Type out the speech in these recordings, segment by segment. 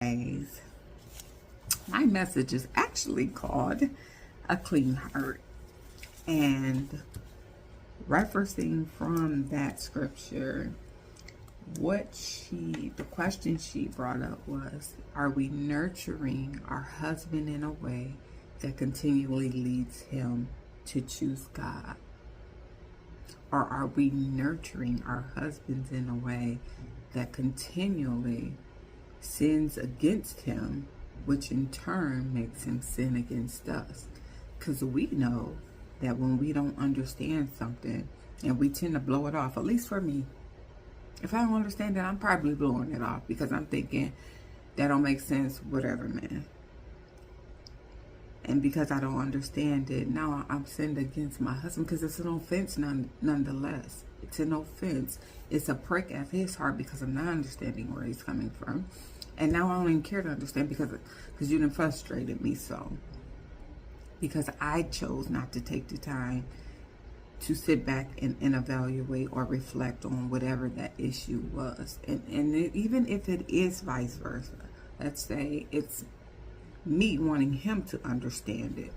Guys, my message is actually called A Clean Heart, and referencing from that scripture, the question she brought up was, are we nurturing our husband in a way that continually leads him to choose God? Or are we nurturing our husbands in a way that continually sins against him, which in turn makes him sin against us? Because we know that when we don't understand something and we tend to blow it off, at least for me, if I don't understand it, I'm probably blowing it off because I'm thinking that don't make sense, whatever, man. And because I don't understand it, now I'm sinned against my husband because it's an offense nonetheless. It's an offense. It's a prick at his heart because I'm not understanding where he's coming from. And now I don't even care to understand because you done frustrated me so. Because I chose not to take the time to sit back and evaluate or reflect on whatever that issue was. And even if it is vice versa, let's say it's me wanting him to understand it,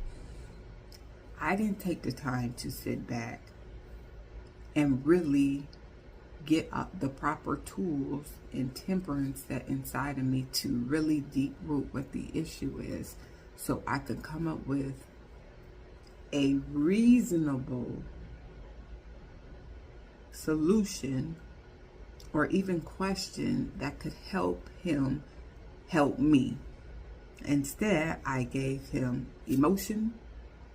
I didn't take the time to sit back and really get the proper tools and temperance that inside of me to really deep root what the issue is, so I could come up with a reasonable solution or even question that could help him help me. Instead, I gave him emotion.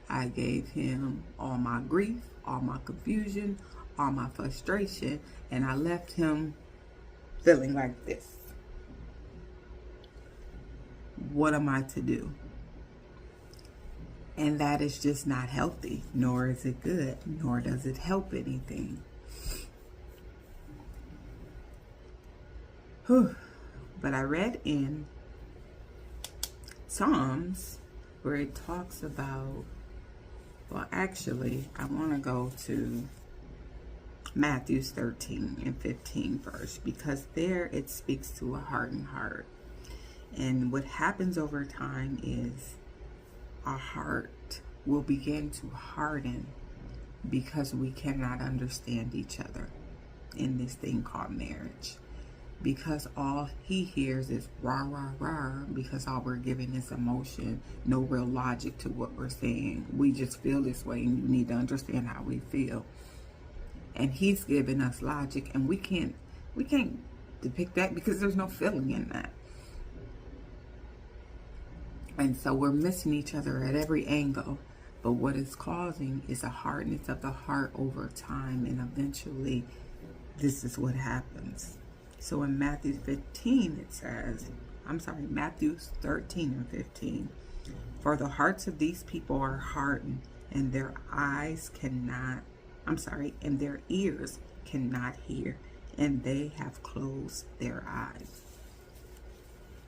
I gave him all my grief, all my confusion, all my frustration, and I left him feeling like this. What am I to do? And that is just not healthy, nor is it good, nor does it help anything. But I read in Psalms where it talks about, well, actually, I want to go to Matthew 13 and 15 first, because there it speaks to a hardened heart. And what happens over time is our heart will begin to harden because we cannot understand each other in this thing called marriage. Because all he hears is rah, rah, rah, because all we're giving is emotion, no real logic to what we're saying. We just feel this way and you need to understand how we feel. And he's giving us logic, and we can't depict that because there's no feeling in that. And so we're missing each other at every angle. But what it's causing is a hardness of the heart over time, and eventually this is what happens. So in Matthew 15 it says, Matthew 13 and 15, for the hearts of these people are hardened, and their and their ears cannot hear, and they have closed their eyes.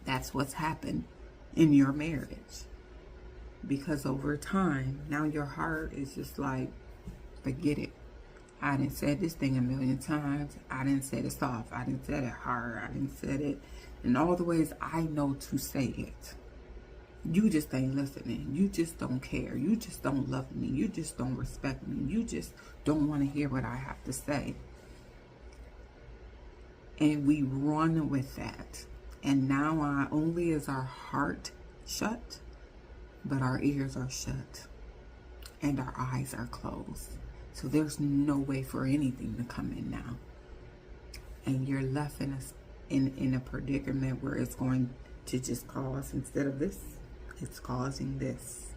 That's what's happened in your marriage. Because over time, now your heart is just like, forget it. I done said this thing a million times. I done said it soft. I done said it hard. I done said it in all the ways I know to say it. You just ain't listening. You just don't care. You just don't love me. You just don't respect me. You just don't want to hear what I have to say. And we run with that. And now not only is our heart shut, but our ears are shut. And our eyes are closed. So there's no way for anything to come in now. And you're left in a predicament where it's going to just cause, instead of this, it's causing this.